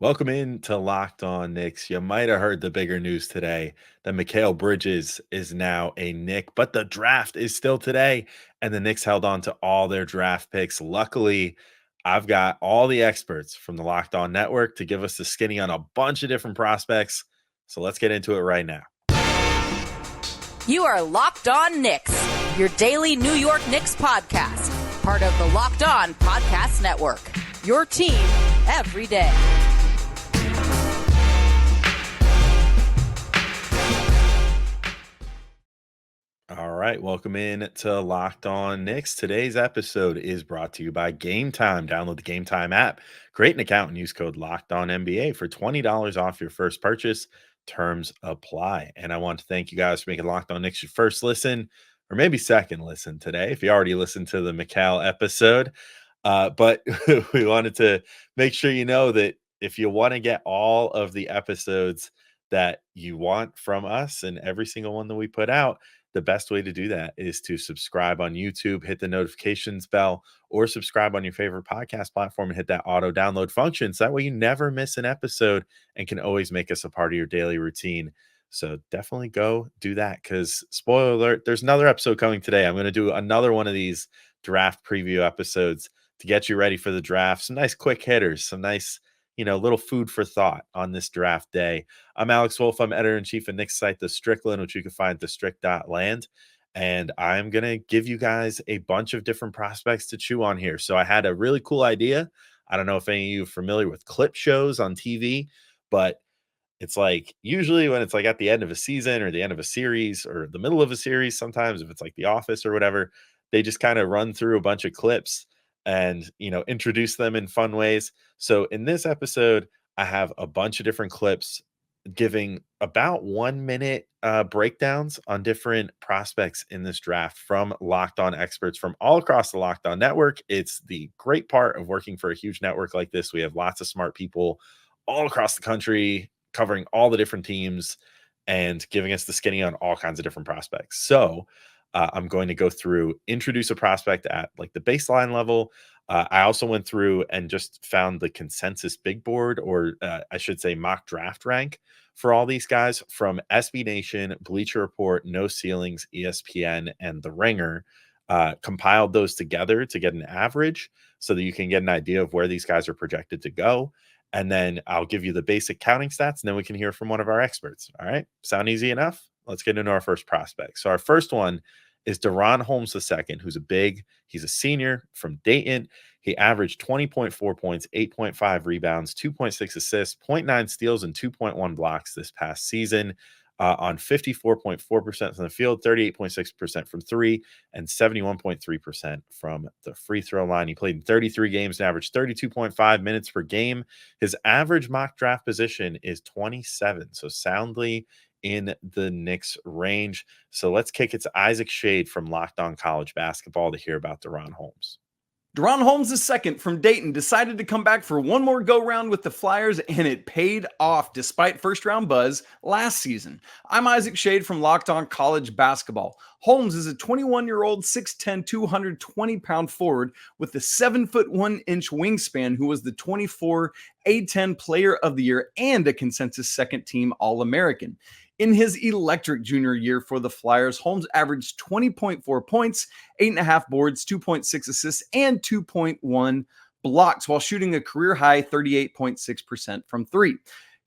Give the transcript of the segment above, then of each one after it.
Welcome in to Locked On Knicks. You might have heard the bigger news today that Mikal Bridges is now a Knick, but the draft is still today, and the Knicks held on to all their draft picks. Luckily, I've got all the experts from the Locked On Network to give us the skinny on a bunch of different prospects. So let's get into it right now. You are Locked On Knicks, your daily New York Knicks podcast, part of the Locked On Podcast Network, your team every day. All right, welcome in to Locked On Knicks. Today's episode is brought to you by Game Time. Download the Game Time app, create an account, and use code Locked On NBA for $20 off your first purchase. Terms apply. And I want to thank you guys for making Locked On Knicks your first listen, or maybe second listen today, if you already listened to the Mikal episode. But we wanted to make sure you know that if you want to get all of the episodes that you want from us and every single one that we put out, the best way to do that is to subscribe on YouTube, hit the notifications bell, or subscribe on your favorite podcast platform and hit that auto download function. So that way you never miss an episode and can always make us a part of your daily routine. So definitely go do that, because spoiler alert, there's another episode coming today. I'm going to do another one of these draft preview episodes to get you ready for the draft. Some nice quick hitters, some nice, little food for thought on this draft day. I'm Alex Wolf. I'm editor-in-chief of Knicks site, The Strickland, which you can find at thestrick.land. And I'm going to give you guys a bunch of different prospects to chew on here. So I had a really cool idea. I don't know if any of you are familiar with clip shows on TV, but it's like usually when it's like at the end of a season or the end of a series or the middle of a series, sometimes if it's like The Office or whatever, they just kind of run through a bunch of clips and, introduce them in fun ways. So in this episode, I have a bunch of different clips giving about 1 minute breakdowns on different prospects in this draft from Locked On experts from all across the Locked On network. It's the great part of working for a huge network like this. We have lots of smart people all across the country covering all the different teams and giving us the skinny on all kinds of different prospects. So I'm going to go through, introduce a prospect at like the baseline level. I also went through and just found the consensus big board, or I should say mock draft rank for all these guys from SB Nation, Bleacher Report, No Ceilings, ESPN, and The Ringer. Compiled those together to get an average so that you can get an idea of where these guys are projected to go. And then I'll give you the basic counting stats, and then we can hear from one of our experts. All right. Sound easy enough? Let's get into our first prospect. So our first one is DaRon Holmes II, who's he's a senior from Dayton. He averaged 20.4 points, 8.5 rebounds, 2.6 assists, 0.9 steals, and 2.1 blocks this past season on 54.4% from the field, 38.6% from three, and 71.3% from the free throw line. He played in 33 games and averaged 32.5 minutes per game. His average mock draft position is 27, so soundly in the Knicks range. So let's kick it to Isaac Shade from Locked On College Basketball to hear about DaRon Holmes. DaRon Holmes II from Dayton decided to come back for one more go-round with the Flyers, and it paid off despite first-round buzz last season. I'm Isaac Shade from Locked On College Basketball. Holmes is a 21-year-old, 6'10", 220-pound forward with a 7'1" wingspan who was the 24 A10 Player of the Year and a consensus second-team All-American. In his electric junior year for the Flyers, Holmes averaged 20.4 points, 8.5 boards, 2.6 assists, and 2.1 blocks while shooting a career-high 38.6% from three.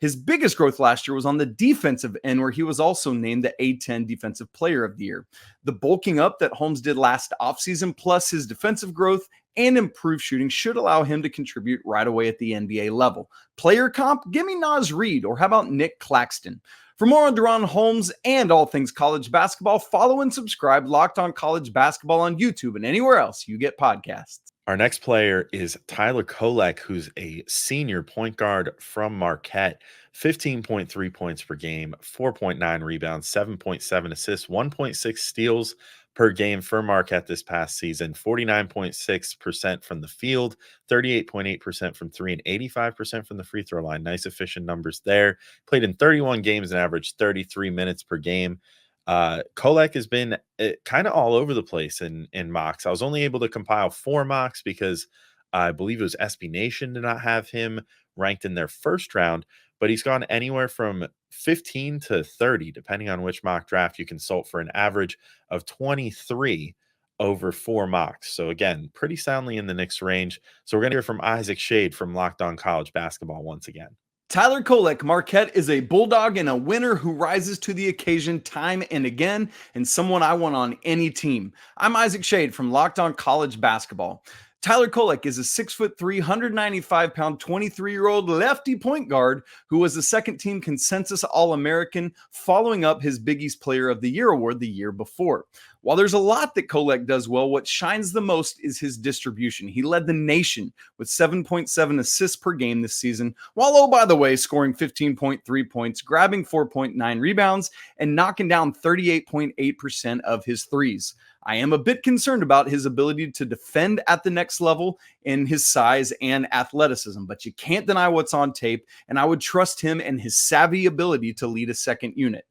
His biggest growth last year was on the defensive end, where he was also named the A10 Defensive Player of the Year. The bulking up that Holmes did last offseason, plus his defensive growth and improved shooting, should allow him to contribute right away at the NBA level. Player comp? Give me Naz Reid, or how about Nick Claxton? For more on DaRon Holmes and all things college basketball, follow and subscribe Locked On College Basketball on YouTube and anywhere else you get podcasts. Our next player is Tyler Kolek, who's a senior point guard from Marquette. 15.3 points per game, 4.9 rebounds, 7.7 assists, 1.6 steals per game for Marquette this past season. 49.6% from the field, 38.8% from three, and 85% from the free throw line. Nice efficient numbers there. Played in 31 games and averaged 33 minutes per game. Kolek has been kind of all over the place in mocks. I was only able to compile 4 mocks because I believe it was SB Nation did not have him ranked in their first round, but he's gone anywhere from 15 to 30, depending on which mock draft you consult, for an average of 23 over 4 mocks. So again, pretty soundly in the Knicks range. So we're going to hear from Isaac Shade from Locked On College Basketball once again. Tyler Kolek, Marquette, is a bulldog and a winner who rises to the occasion time and again, and someone I want on any team. I'm Isaac Shade from Locked On College Basketball. Tyler Kolek is a 6'3", 195-pound, 23-year-old lefty point guard who was the second-team consensus All-American following up his Big East Player of the Year award the year before. While there's a lot that Kolek does well, what shines the most is his distribution. He led the nation with 7.7 assists per game this season, while, oh, by the way, scoring 15.3 points, grabbing 4.9 rebounds, and knocking down 38.8% of his threes. I am a bit concerned about his ability to defend at the next level in his size and athleticism, but you can't deny what's on tape, and I would trust him and his savvy ability to lead a second unit.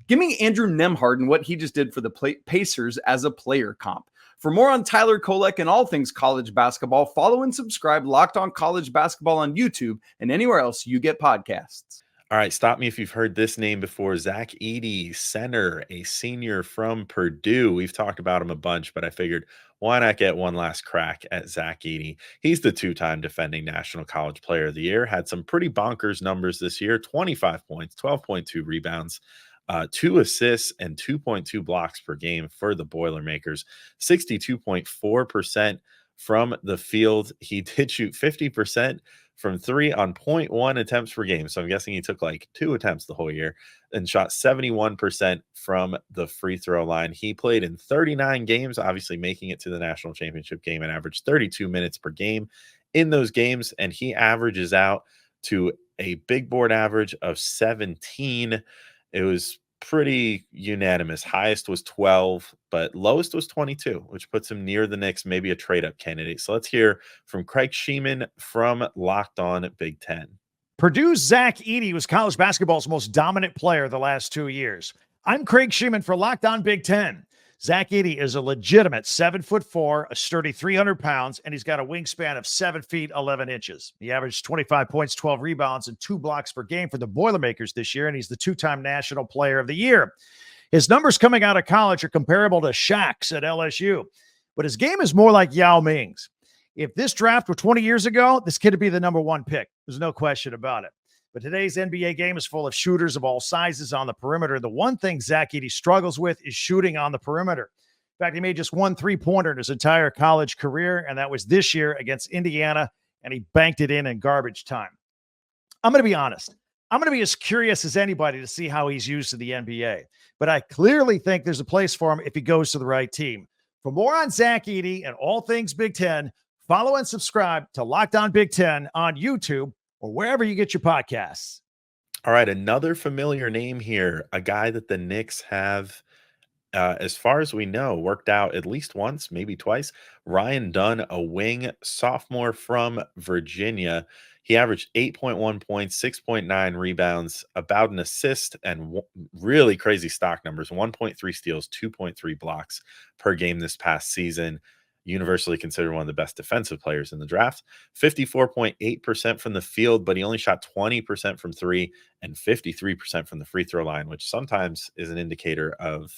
Give me Andrew Nembhard and what he just did for the Pacers as a player comp. For more on Tyler Kolek and all things college basketball, follow and subscribe Locked On College Basketball on YouTube and anywhere else you get podcasts. All right, stop me if you've heard this name before. Zach Edey, center, a senior from Purdue. We've talked about him a bunch, but I figured why not get one last crack at Zach Edey? He's the two-time defending National College Player of the Year. Had some pretty bonkers numbers this year: 25 points, 12.2 rebounds, 2 assists, and 2.2 blocks per game for the Boilermakers. 62.4% from the field. He did shoot 50% from 3 on 0.1 attempts per game. So I'm guessing he took like 2 attempts the whole year, and shot 71% from the free throw line. He played in 39 games, obviously making it to the national championship game, and averaged 32 minutes per game in those games. And he averages out to a big board average of 17. It was pretty unanimous. Highest was 12, but lowest was 22, which puts him near the Knicks, maybe a trade-up candidate. So let's hear from Craig Sheeman from Locked On Big Ten. Purdue's Zach Edey was college basketball's most dominant player the last 2 years. I'm Craig Sheeman for Locked On Big Ten. Zach Edey is a legitimate 7'4", a sturdy 300 pounds, and he's got a wingspan of 7 feet 11 inches. He averaged 25 points, 12 rebounds, and 2 blocks per game for the Boilermakers this year, and he's the 2-time National Player of the Year. His numbers coming out of college are comparable to Shaq's at LSU, but his game is more like Yao Ming's. If this draft were 20 years ago, this kid would be the number 1 pick. There's no question about it. But today's NBA game is full of shooters of all sizes on the perimeter. The one thing Zach Edey struggles with is shooting on the perimeter. In fact, he made just 1 3-pointer in his entire college career, and that was this year against Indiana, and he banked it in garbage time. I'm going to be honest. I'm going to be as curious as anybody to see how he's used in the NBA, but I clearly think there's a place for him if he goes to the right team. For more on Zach Edey and all things Big Ten, follow and subscribe to Locked On Big Ten on YouTube or wherever you get your podcasts. All right, another familiar name here, a guy that the Knicks have, as far as we know, worked out at least once, maybe twice. Ryan Dunn, a wing sophomore from Virginia. He averaged 8.1 points, 6.9 rebounds, about an assist, and really crazy stock numbers: 1.3 steals, 2.3 blocks per game this past season. Universally considered one of the best defensive players in the draft. 54.8% from the field, but he only shot 20% from 3 and 53% from the free throw line, which sometimes is an indicator of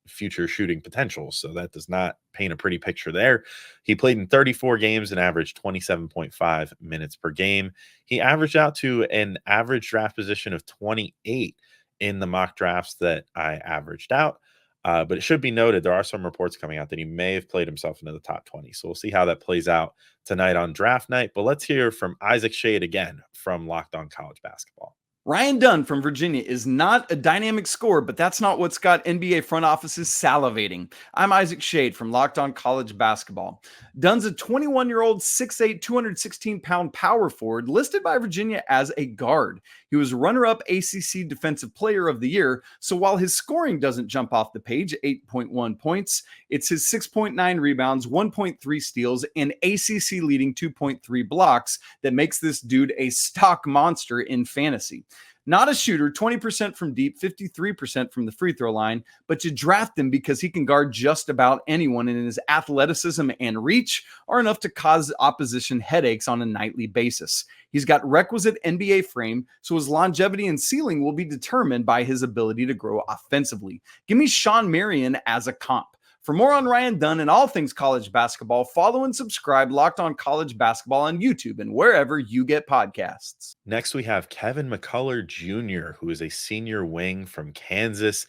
future shooting potential. So that does not paint a pretty picture there. He played in 34 games and averaged 27.5 minutes per game. He averaged out to an average draft position of 28 in the mock drafts that I averaged out. But it should be noted, there are some reports coming out that he may have played himself into the top 20. So we'll see how that plays out tonight on draft night. But let's hear from Isaac Shade again from Locked On College Basketball. Ryan Dunn from Virginia is not a dynamic scorer, but that's not what's got NBA front offices salivating. I'm Isaac Shade from Locked On College Basketball. Dunn's a 21-year-old, 6'8", 216-pound power forward listed by Virginia as a guard. He was runner-up ACC Defensive Player of the Year, so while his scoring doesn't jump off the page, 8.1 points, it's his 6.9 rebounds, 1.3 steals, and ACC leading 2.3 blocks that makes this dude a stock monster in fantasy. Not a shooter, 20% from deep, 53% from the free throw line, but you draft him because he can guard just about anyone, and his athleticism and reach are enough to cause opposition headaches on a nightly basis. He's got requisite NBA frame, so his longevity and ceiling will be determined by his ability to grow offensively. Give me Sean Marion as a comp. For more on Ryan Dunn and all things college basketball, follow and subscribe Locked On College Basketball on YouTube and wherever you get podcasts. Next, we have Kevin McCullough Jr., who is a senior wing from Kansas.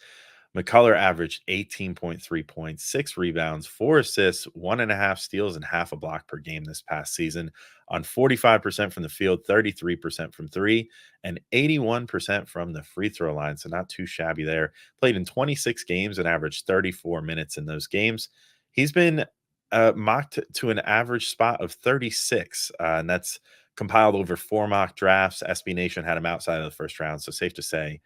McCullough averaged 18.3 points, 6 rebounds, 4 assists, 1.5 steals, and half a block per game this past season on 45% from the field, 33% from three, and 81% from the free throw line. So not too shabby there. Played in 26 games and averaged 34 minutes in those games. He's been mocked to an average spot of 36, and that's compiled over 4 mock drafts. SB Nation had him outside of the first round, so safe to say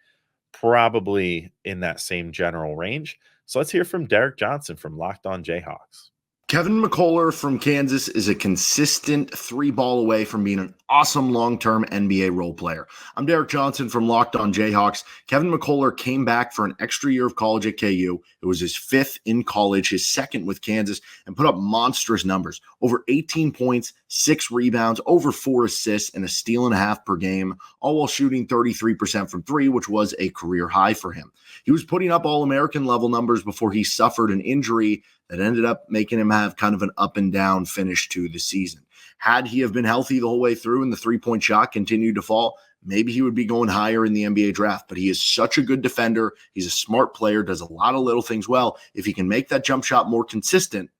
probably in that same general range. So let's hear from Derek Johnson from Locked On Jayhawks. Kevin McCullough from Kansas is a consistent 3 ball away from being an awesome long-term NBA role player. I'm Derek Johnson from Locked On Jayhawks. Kevin McCullough came back for an extra year of college at KU. It was his 5th in college, his 2nd with Kansas, and put up monstrous numbers. Over 18 points, 6 rebounds, over 4 assists, and a steal and a half per game, all while shooting 33% from 3, which was a career high for him. He was putting up All-American level numbers before he suffered an injury that ended up making him have kind of an up and down finish to the season. Had he have been healthy the whole way through and the 3-point shot continued to fall, maybe he would be going higher in the NBA draft. But he is such a good defender. He's a smart player, does a lot of little things well. If he can make that jump shot more consistent,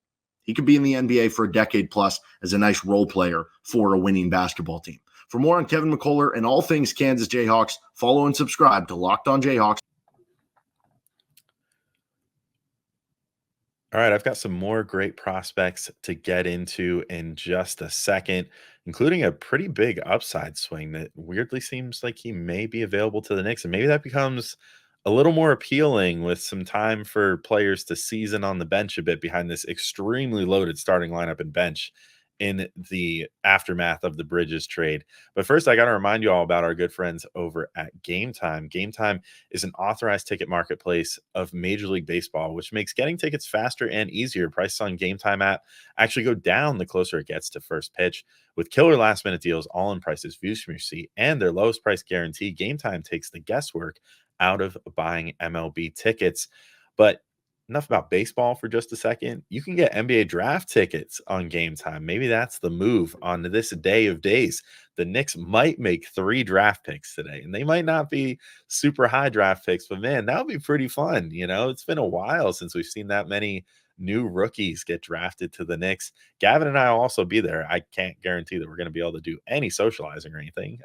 he could be in the NBA for a decade plus as a nice role player for a winning basketball team. For more on Kevin McCullough and all things Kansas Jayhawks, follow and subscribe to Locked On Jayhawks. All right, I've got some more great prospects to get into in just a second, including a pretty big upside swing that weirdly seems like he may be available to the Knicks. And maybe that becomes a little more appealing with some time for players to season on the bench a bit behind this extremely loaded starting lineup and bench in the aftermath of the Bridges trade. But first, I got to remind you all about our good friends over at Game Time. Game Time is an authorized ticket marketplace of Major League Baseball, which makes getting tickets faster and easier. Prices on Game Time app actually go down the closer it gets to first pitch. With killer last-minute deals, all-in prices, views from your seat, and their lowest price guarantee, Game Time takes the guesswork out of buying MLB tickets. But enough about baseball for just a second. You can get NBA draft tickets on Game Time. Maybe that's the move on this day of days. The Knicks might make 3 draft picks today, and they might not be super high draft picks, but man, that would be pretty fun. You know, it's been a while since we've seen that many new rookies get drafted to the Knicks. Gavin and I will also be there. I can't guarantee that we're going to be able to do any socializing or anything,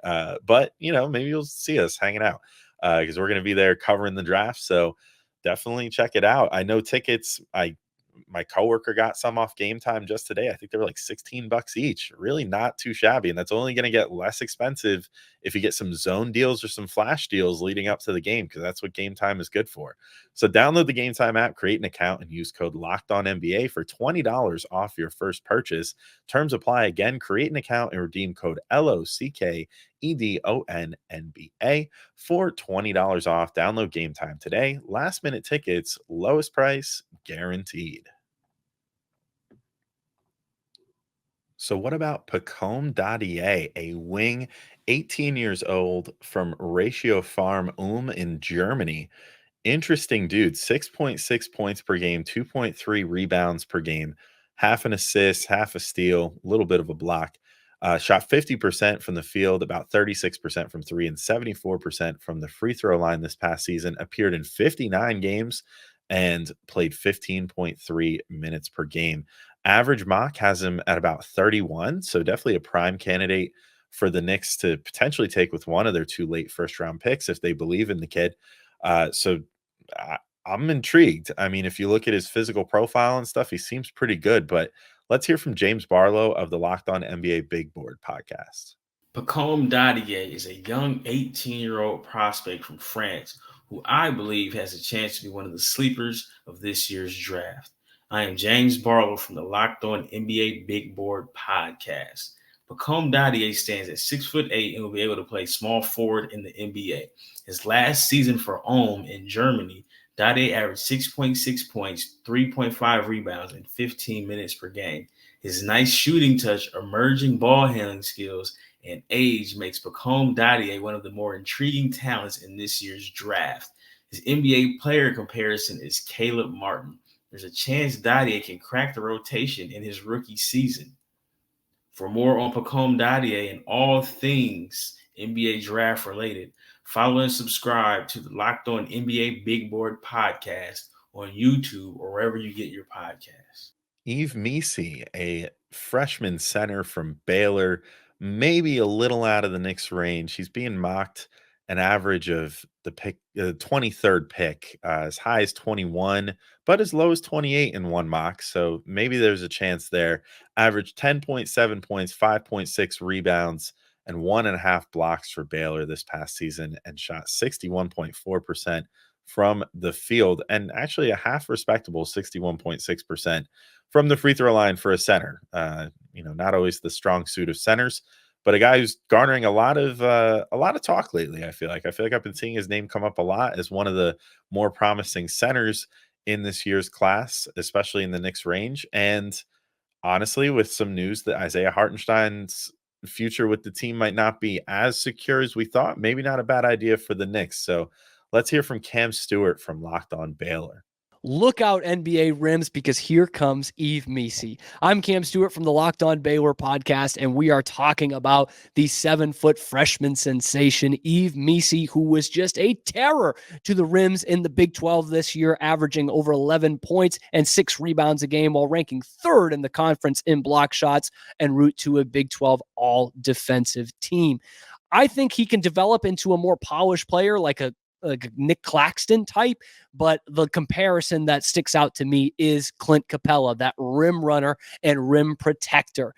but, you know, maybe you'll see us hanging out because we're going to be there covering the draft. So definitely check it out. I know tickets, my coworker got some off Game Time just today. I think they were like $16 each. Really not too shabby. And that's only going to get less expensive if you get some zone deals or some flash deals leading up to the game, because that's what Game Time is good for. So download the Game Time app, create an account, and use code LOCKEDONNBA for $20 off your first purchase. Terms apply. Again, create an account and redeem code LOCKEDONNBA for $20 off. Download Game Time today. Last minute tickets, lowest price guaranteed. So what about Pomer Diagne, a wing, 18 years old from Ratio Farm in Germany? Interesting dude, 6.6 points per game, 2.3 rebounds per game, half an assist, half a steal, a little bit of a block. Shot 50% from the field, about 36% from 3, and 74% from the free throw line this past season. Appeared in 59 games and played 15.3 minutes per game. Average mock has him at about 31, so definitely a prime candidate for the Knicks to potentially take with one of their 2 late first-round picks if they believe in the kid. I'm intrigued. I mean, if you look at his physical profile and stuff, he seems pretty good. But let's hear from James Barlow of the Locked On NBA Big Board podcast. Pomer Diagne is a young 18-year-old prospect from France who I believe has a chance to be one of the sleepers of this year's draft. I am James Barlow from the Locked On NBA Big Board podcast. Pomer Diagne stands at 6'8" and will be able to play small forward in the NBA. His last season for Ulm in Germany, Diagne averaged 6.6 points, 3.5 rebounds, and 15 minutes per game. His nice shooting touch, emerging ball handling skills, and age makes Pomer Diagne one of the more intriguing talents in this year's draft. His NBA player comparison is Caleb Martin. There's a chance Diagne can crack the rotation in his rookie season. For more on Pomer Diagne and all things NBA draft related, follow and subscribe to the Locked On NBA Big Board podcast on YouTube or wherever you get your podcasts. Yves Missi, a freshman center from Baylor, maybe a little out of the Knicks range. He's being mocked an average of the 23rd pick, as high as 21, but as low as 28 in one mock. So maybe there's a chance there. Averaged 10.7 points, 5.6 rebounds, and 1.5 blocks for Baylor this past season, and shot 61.4% from the field, and actually a half respectable 61.6% from the free throw line for a center. Not always the strong suit of centers, but a guy who's garnering a lot of talk lately. I feel like I've been seeing his name come up a lot as one of the more promising centers in this year's class, especially in the Knicks range. And honestly, with some news that Isaiah Hartenstein's future with the team might not be as secure as we thought, maybe not a bad idea for the Knicks. So let's hear from Cam Stewart from Locked On Baylor. Look out, NBA Rims, because here comes Yves Missi. I'm Cam Stewart from the Locked On Baylor podcast, and we are talking about the 7-foot freshman sensation, Yves Missi, who was just a terror to the Rims in the Big 12 this year, averaging over 11 points and 6 rebounds a game while ranking 3rd in the conference in block shots en route to a Big 12 all-defensive team. I think he can develop into a more polished player like a Nick Claxton type, but the comparison that sticks out to me is Clint Capella, that rim runner and rim protector.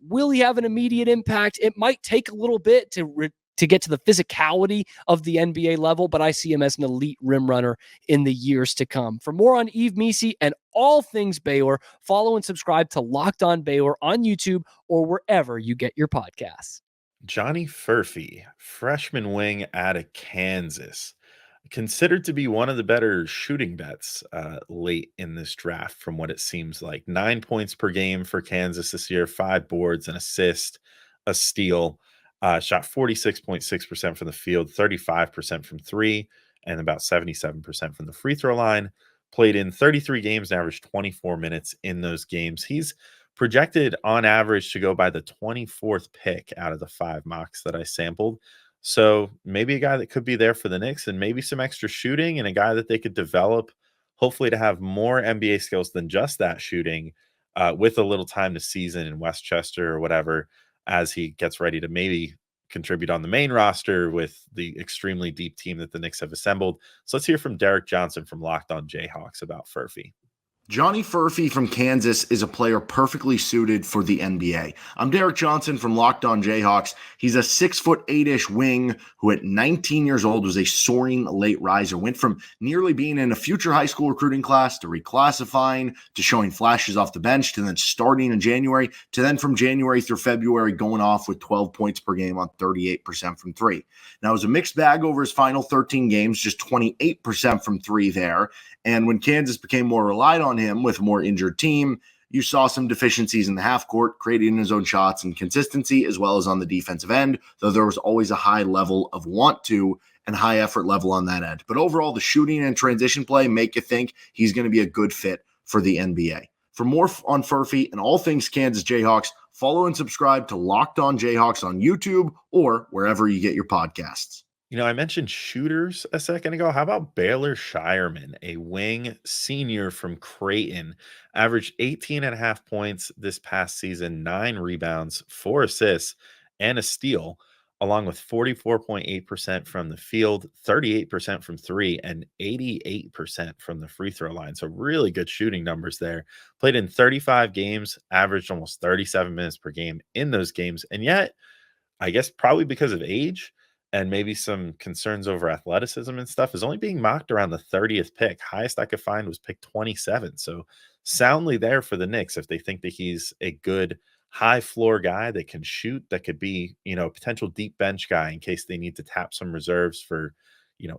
Will he have an immediate impact? It might take a little bit to get to the physicality of the NBA level, but I see him as an elite rim runner in the years to come. For more on Yves Missi and all things Baylor, follow and subscribe to Locked On Baylor on YouTube or wherever you get your podcasts. Johnny Furphy, freshman wing out of Kansas, considered to be one of the better shooting bets late in this draft, from what it seems like. 9 points per game for Kansas this year, 5 boards, an assist, a steal. Shot 46.6% from the field, 35% from 3, and about 77% from the free throw line. Played in 33 games and averaged 24 minutes in those games. He's projected on average to go by the 24th pick out of the 5 mocks that I sampled. So maybe a guy that could be there for the Knicks, and maybe some extra shooting, and a guy that they could develop, hopefully to have more NBA skills than just that shooting, with a little time to season in Westchester or whatever, as he gets ready to maybe contribute on the main roster with the extremely deep team that the Knicks have assembled. So let's hear from Derek Johnson from Locked On Jayhawks about Furphy. Johnny Furphy from Kansas is a player perfectly suited for the NBA. I'm Derek Johnson from Locked On Jayhawks. He's a 6'8" wing who at 19 years old was a soaring late riser, went from nearly being in a future high school recruiting class to reclassifying to showing flashes off the bench to then starting in January to then from January through February going off with 12 points per game on 38% from 3. Now, it was a mixed bag over his final 13 games, just 28% from 3 there. And when Kansas became more relied on him with a more injured team, you saw some deficiencies in the half court, creating his own shots and consistency, as well as on the defensive end, though there was always a high level of want to and high effort level on that end. But overall, the shooting and transition play make you think he's going to be a good fit for the NBA. For more on Furphy and all things Kansas Jayhawks, follow and subscribe to Locked On Jayhawks on YouTube or wherever you get your podcasts. I mentioned shooters a second ago. How about Baylor Shireman, a wing senior from Creighton, averaged 18.5 points this past season, 9 rebounds, 4 assists, and a steal, along with 44.8% from the field, 38% from 3, and 88% from the free throw line. So really good shooting numbers there. Played in 35 games, averaged almost 37 minutes per game in those games. And yet, I guess probably because of age and maybe some concerns over athleticism and stuff, is only being mocked around the 30th pick. Highest I could find was pick 27. So soundly there for the Knicks if they think that he's a good high floor guy that can shoot, that could be, a potential deep bench guy in case they need to tap some reserves for,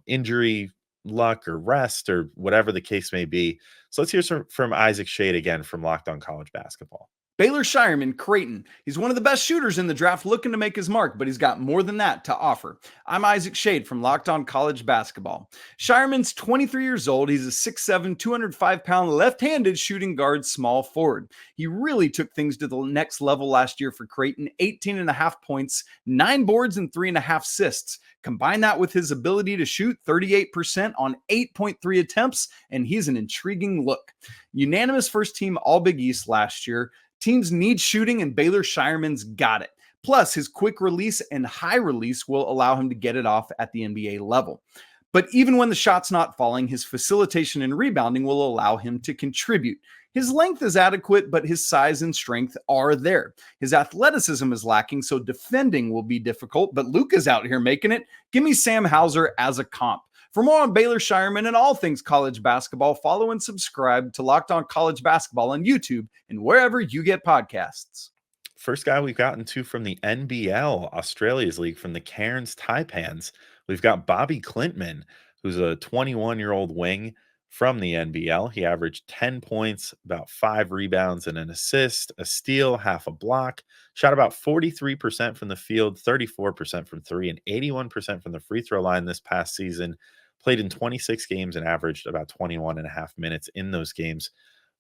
injury, luck, or rest, or whatever the case may be. So let's hear from Isaac Shade again from Locked On College Basketball. Baylor Shyan Kraton. He's one of the best shooters in the draft looking to make his mark, but he's got more than that to offer. I'm Isaac Shade from Locked On College Basketball. Shireman's 23 years old. He's a 6'7", 205-pound left-handed shooting guard small forward. He really took things to the next level last year for Kraton. 18.5 points, 9 boards, and 3.5 assists. Combine that with his ability to shoot 38% on 8.3 attempts, and he's an intriguing look. Unanimous first team All-Big East last year. Teams need shooting, and Baylor Shireman's got it. Plus, his quick release and high release will allow him to get it off at the NBA level. But even when the shot's not falling, his facilitation and rebounding will allow him to contribute. His length is adequate, but his size and strength are there. His athleticism is lacking, so defending will be difficult, but Luka's out here making it. Give me Sam Hauser as a comp. For more on Baylor Shireman and all things college basketball, follow and subscribe to Locked On College Basketball on YouTube and wherever you get podcasts. First guy we've gotten to from the NBL, Australia's league, from the Cairns Taipans. We've got Bobby Klintman, who's a 21-year-old wing from the NBL. He averaged 10 points, about 5 rebounds and an assist, a steal, half a block, shot about 43% from the field, 34% from three, and 81% from the free throw line this past season. Played in 26 games and averaged about 21 and a half minutes in those games.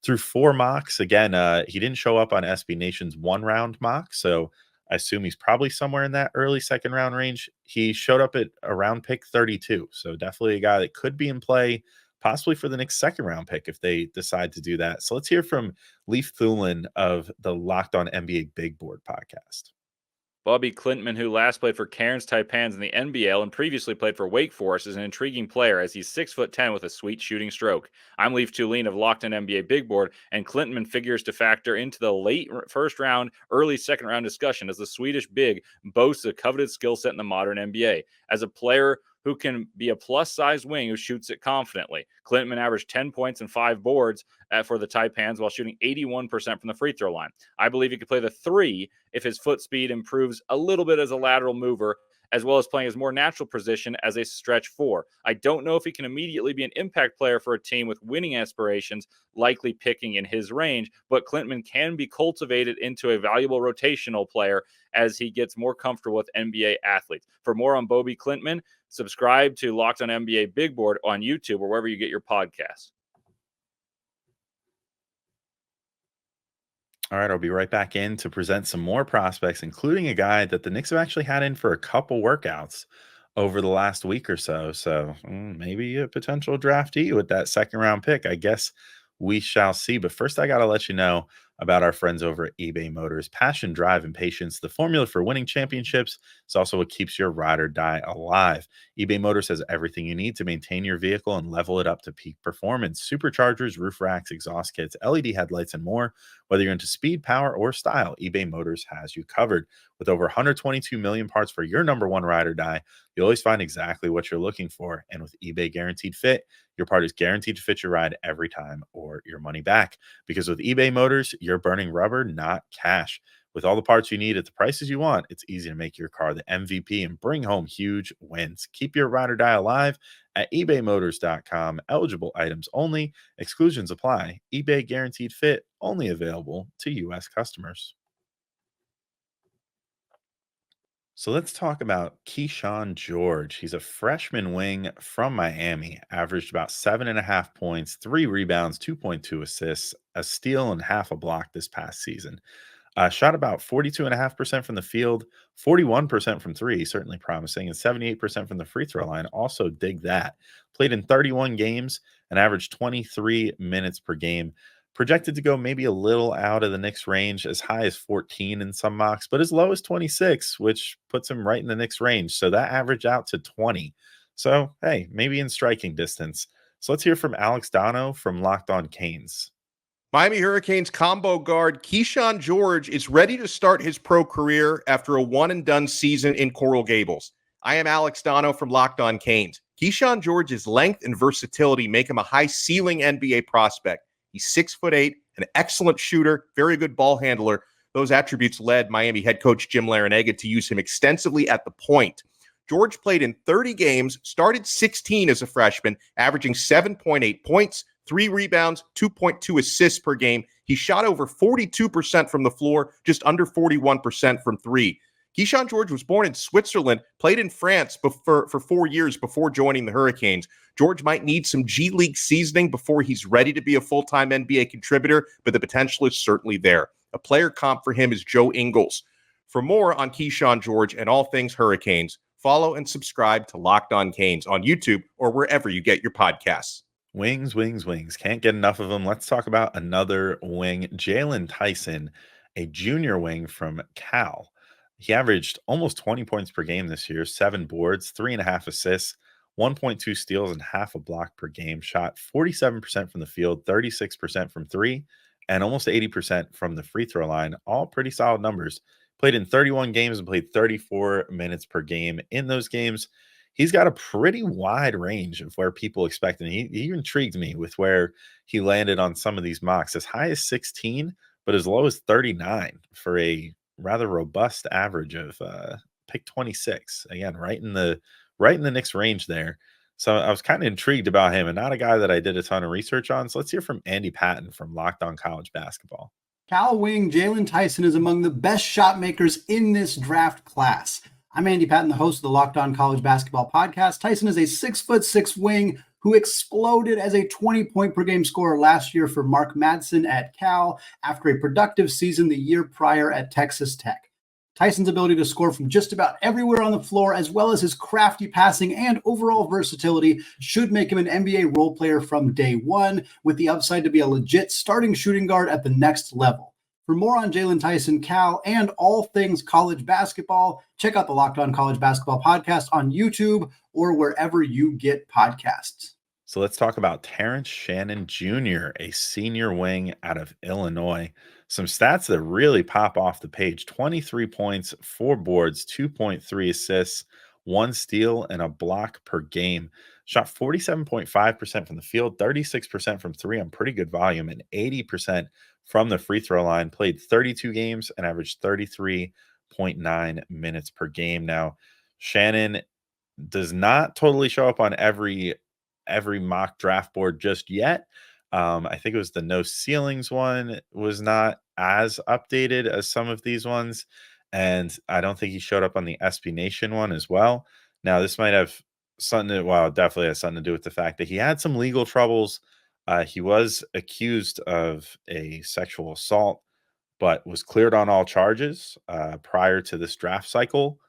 Through 4 mocks, again, he didn't show up on SB Nation's 1-round mock, so I assume he's probably somewhere in that early second-round range. He showed up at around pick 32, so definitely a guy that could be in play, possibly for the next second-round pick if they decide to do that. So let's hear from Leif Thulin of the Locked On NBA Big Board podcast. Bobby Klintman, who last played for Cairns Taipans in the NBL and previously played for Wake Forest, is an intriguing player as he's 6'10" with a sweet shooting stroke. I'm Leif Thulin of Locked On NBA Big Board, and Klintman figures to factor into the late first round, early second round discussion as the Swedish big boasts a coveted skill set in the modern NBA. As a player who can be a plus-size wing who shoots it confidently, Klintman averaged 10 points and 5 boards for the Taipans while shooting 81% from the free throw line. I believe he could play the 3 if his foot speed improves a little bit as a lateral mover, as well as playing his more natural position as a stretch 4. I don't know if he can immediately be an impact player for a team with winning aspirations, likely picking in his range, but Klintman can be cultivated into a valuable rotational player as he gets more comfortable with NBA athletes. For more on Bobby Klintman, subscribe to Locked On NBA Big Board on YouTube or wherever you get your podcasts. All right, I'll be right back in to present some more prospects, including a guy that the Knicks have actually had in for a couple workouts over the last week or so. So maybe a potential draftee with that second-round pick. I guess we shall see. But first, I got to let you know about our friends over at eBay Motors. Passion, drive, and patience, the formula for winning championships. It's also what keeps your ride or die alive. eBay Motors has everything you need to maintain your vehicle and level it up to peak performance. Superchargers, roof racks, exhaust kits, LED headlights, and more. Whether you're into speed, power, or style, eBay Motors has you covered. With over 122 million parts for your number one ride or die, you'll always find exactly what you're looking for. And with eBay Guaranteed Fit, your part is guaranteed to fit your ride every time or your money back. Because with eBay Motors, you're burning rubber, not cash. With all the parts you need at the prices you want, it's easy to make your car the MVP and bring home huge wins. Keep your ride or die alive at ebaymotors.com. Eligible items only. Exclusions apply. eBay Guaranteed Fit, only available to U.S. customers. So let's talk about Keyshawn George. He's a freshman wing from Miami, averaged about 7.5 points, 3 rebounds, 2.2 assists, a steal, and half a block this past season. Shot about 42.5% from the field, 41% from three, certainly promising, and 78% from the free throw line. Also dig that. Played in 31 games and averaged 23 minutes per game. Projected to go maybe a little out of the Knicks range, as high as 14 in some mocks, but as low as 26, which puts him right in the Knicks range. So that averaged out to 20. So, hey, maybe in striking distance. So let's hear from Alex Dono from Locked On Canes. Miami Hurricanes combo guard Keyshawn George is ready to start his pro career after a one-and-done season in Coral Gables. I am Alex Dono from Locked On Canes. Keyshawn George's length and versatility make him a high-ceiling NBA prospect. He's 6'8", an excellent shooter, very good ball handler, Those attributes led Miami head coach Jim Larrañaga to use him extensively at the point. George played in 30 games, started 16 as a freshman, averaging 7.8 points, 3 rebounds, 2.2 assists per game. He shot over 42% from the floor, just under 41% from three. Keyshawn George was born in Switzerland, played in France for 4 years before joining the Hurricanes. George might need some G League seasoning before he's ready to be a full-time NBA contributor, but the potential is certainly there. A player comp for him is Joe Ingles. For more on Keyshawn George and all things Hurricanes, follow and subscribe to Locked On Canes on YouTube or wherever you get your podcasts. Wings, wings, wings. Can't get enough of them. Let's talk about another wing, Jalen Tyson, a junior wing from Cal. He averaged almost 20 points per game this year, 7 boards, 3.5 assists, 1.2 steals, and half a block per game. Shot 47% from the field, 36% from three, and almost 80% from the free throw line. All pretty solid numbers. Played in 31 games and played 34 minutes per game in those games. He's got a pretty wide range of where people expect him. He intrigued me with where he landed on some of these mocks, as high as 16, but as low as 39 for a rather robust average of pick 26. Again, right in the Knicks range there. So I was kind of intrigued about him, and not a guy that I did a ton of research on. So let's hear from Andy Patton from Locked On College Basketball. Cal wing Jalen Tyson is among the best shot makers in this draft class. I'm Andy Patton, the host of the Locked On College Basketball podcast. Tyson is a 6'6" wing who exploded as a 20-point per game scorer last year for Mark Madsen at Cal after a productive season the year prior at Texas Tech. Tyson's ability to score from just about everywhere on the floor, as well as his crafty passing and overall versatility, should make him an NBA role player from day one, with the upside to be a legit starting shooting guard at the next level. For more on Jalen Tyson, Cal, and all things college basketball, check out the Locked On College Basketball podcast on YouTube or wherever you get podcasts. So let's talk about Terrence Shannon Jr., a senior wing out of Illinois. Some stats that really pop off the page: 23 points, 4 boards, 2.3 assists, 1 steal, and a block per game. Shot 47.5% from the field, 36% from three on pretty good volume, and 80% from the free throw line. Played 32 games and averaged 33.9 minutes per game. Now, Shannon does not totally show up on every mock draft board just yet. I think it was the no ceilings one was not as updated as some of these ones, and I don't think he showed up on the SB Nation one as well. Now, this might have something to, well, it definitely has something to do with the fact that he had some legal troubles. He was accused of a sexual assault, but was cleared on all charges prior to this draft cycle.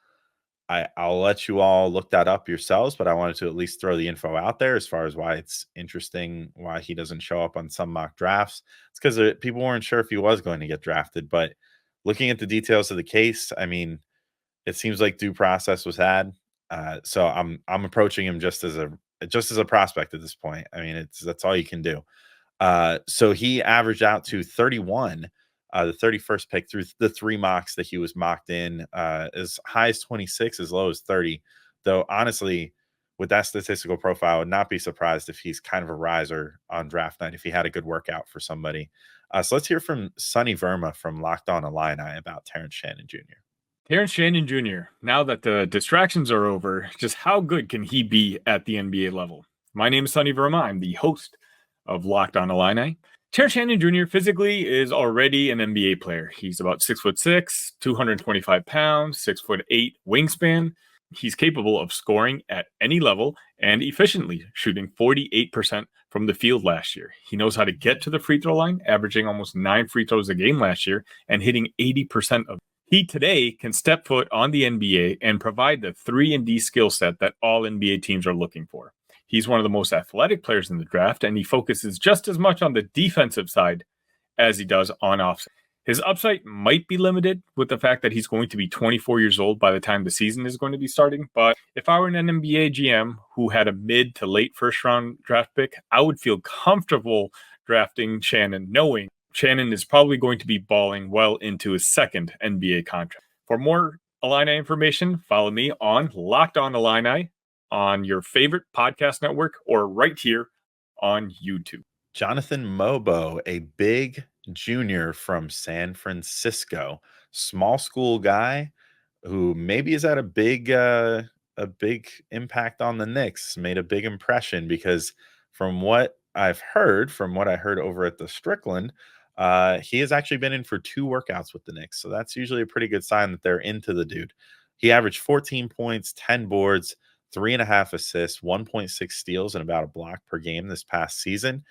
I'll let you all look that up yourselves, but I wanted to at least throw the info out there as far as why it's interesting why he doesn't show up on some mock drafts. It's because people weren't sure if he was going to get drafted, but looking at the details of the case, I mean, it seems like due process was had. So I'm approaching him just as a prospect at this point. I mean, that's all you can do. So he averaged out to 31. The 31st pick through the 3 mocks that he was mocked in, as high as 26, as low as 30. Though, honestly, with that statistical profile, I would not be surprised if he's kind of a riser on draft night if he had a good workout for somebody. So let's hear from Sonny Verma from Locked On Illini about Terrence Shannon Jr. Terrence Shannon Jr., now that the distractions are over, just how good can he be at the NBA level? My name is Sonny Verma. I'm the host of Locked On Illini. Terrence Shannon Jr. physically is already an NBA player. He's about 6'6", 225 pounds, 6'8" wingspan. He's capable of scoring at any level and efficiently, shooting 48% from the field last year. He knows how to get to the free throw line, averaging almost 9 free throws a game last year and hitting 80% of. He today can step foot on the NBA and provide the 3-and-D skill set that all NBA teams are looking for. He's one of the most athletic players in the draft, and he focuses just as much on the defensive side as he does on offense. His upside might be limited with the fact that he's going to be 24 years old by the time the season is going to be starting. But if I were an NBA GM who had a mid to late first-round draft pick, I would feel comfortable drafting Shannon, knowing Shannon is probably going to be balling well into his second NBA contract. For more Illini information, follow me on Locked On Illini on your favorite podcast network or right here on YouTube. Jonathan Mobo, a big Jr. from San Francisco. Small school guy who maybe has had a big impact on the Knicks, made a big impression because from what I've heard, from what I heard over at the Strickland, he has actually been in for 2 workouts with the Knicks. So that's usually a pretty good sign that they're into the dude. He averaged 14 points, 10 boards, 3.5 assists, 1.6 steals, and about a block per game this past season.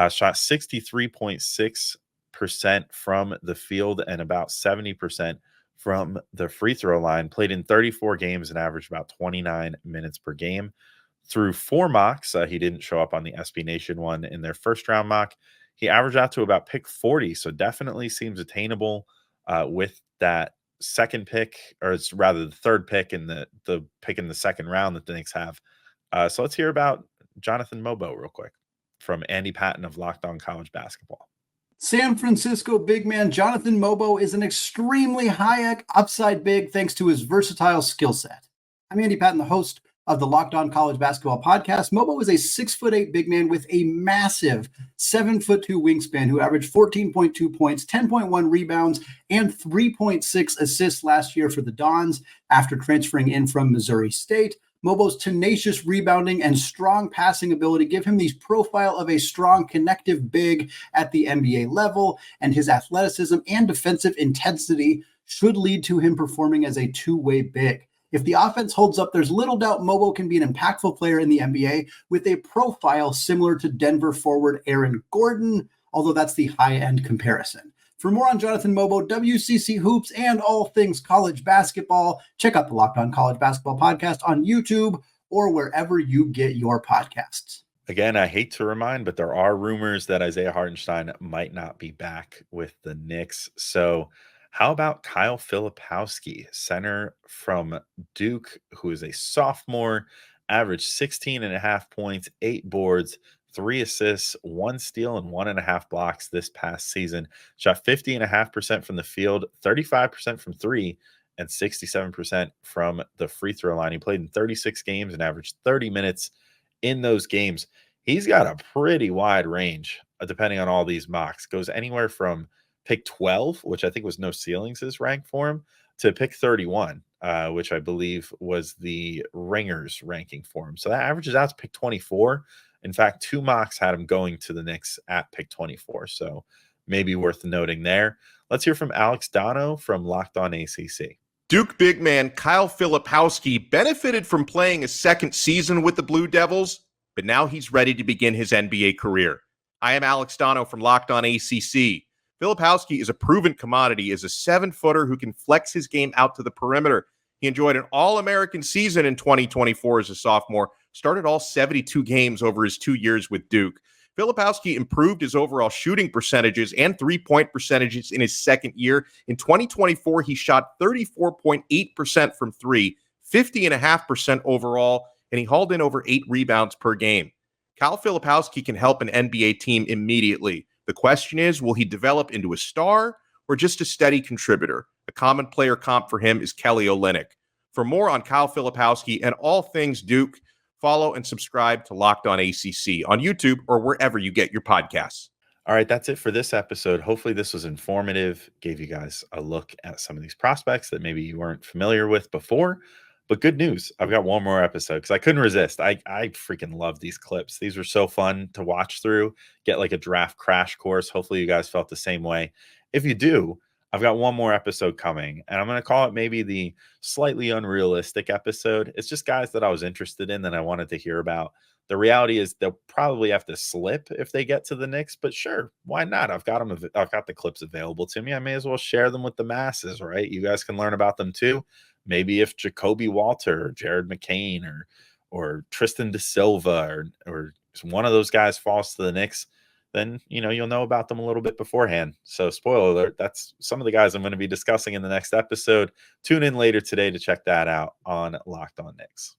Shot 63.6% from the field and about 70% from the free throw line. Played in 34 games and averaged about 29 minutes per game. Through 4 mocks, he didn't show up on the SB Nation one in their first round mock. He averaged out to about pick 40, so definitely seems attainable with that second pick, or it's rather the third pick in the pick in the second round that the Knicks have. So let's hear about Jonathan Mobo real quick from Andy Patton of Locked On College Basketball. San Francisco big man Jonathan Mobo is an extremely high upside big thanks to his versatile skill set. I'm Andy Patton, the host of the Locked On College Basketball Podcast. Mobo is a 6'8" big man with a massive 7'2" wingspan who averaged 14.2 points, 10.1 rebounds, and 3.6 assists last year for the Dons after transferring in from Missouri State. Mobo's tenacious rebounding and strong passing ability give him the profile of a strong connective big at the NBA level, and his athleticism and defensive intensity should lead to him performing as a two-way big. If the offense holds up, there's little doubt Mobo can be an impactful player in the NBA with a profile similar to Denver forward Aaron Gordon, although that's the high-end comparison. For more on Jonathan Mobo, WCC hoops, and all things college basketball, check out the Locked On College Basketball Podcast on YouTube or wherever you get your podcasts. Again, I hate to remind, but there are rumors that Isaiah Hartenstein might not be back with the Knicks. So how about Kyle Filipowski, center from Duke, who is a sophomore, averaged 16.5 points, 8 boards, 3 assists, 1 steal, and 1.5 blocks this past season. Shot 50.5% from the field, 35% from 3, and 67% from the free throw line. He played in 36 games and averaged 30 minutes in those games. He's got a pretty wide range, depending on all these mocks. Goes anywhere from pick 12, which I think was no ceilings his rank for him, to pick 31, which I believe was the Ringers ranking for him. So that averages out to pick 24. In fact, 2 mocks had him going to the Knicks at pick 24. So maybe worth noting there. Let's hear from Alex Dono from Locked On ACC. Duke big man Kyle Filipowski benefited from playing a second season with the Blue Devils, but now he's ready to begin his NBA career. I am Alex Dono from Locked On ACC. Filipowski is a proven commodity as a 7-footer who can flex his game out to the perimeter. He enjoyed an All-American season in 2024 as a sophomore, started all 72 games over his 2 years with Duke. Filipowski improved his overall shooting percentages and three-point percentages in his second year. In 2024, he shot 34.8% from 3, 50.5% overall, and he hauled in over 8 rebounds per game. Kyle Filipowski can help an NBA team immediately. The question is, will he develop into a star or just a steady contributor? A common player comp for him is Kelly Olynyk. For more on Kyle Filipowski and all things Duke, follow and subscribe to Locked On ACC on YouTube or wherever you get your podcasts. All right, that's it for this episode. Hopefully this was informative, gave you guys a look at some of these prospects that maybe you weren't familiar with before. But good news, I've got one more episode because I couldn't resist. I freaking love these clips. These were so fun to watch through, get like a draft crash course. Hopefully you guys felt the same way. If you do, I've got one more episode coming, and I'm going to call it maybe the slightly unrealistic episode. It's just guys that I was interested in that I wanted to hear about. The reality is they'll probably have to slip if they get to the Knicks, but sure, why not? I've got the clips available to me. I may as well share them with the masses, right? You guys can learn about them too. Maybe if Jacoby Walter or Jared McCain or Tristan Da Silva or one of those guys falls to the Knicks, then you'll know about them a little bit beforehand. So spoiler alert, that's some of the guys I'm going to be discussing in the next episode. Tune in later today to check that out on Locked On Knicks.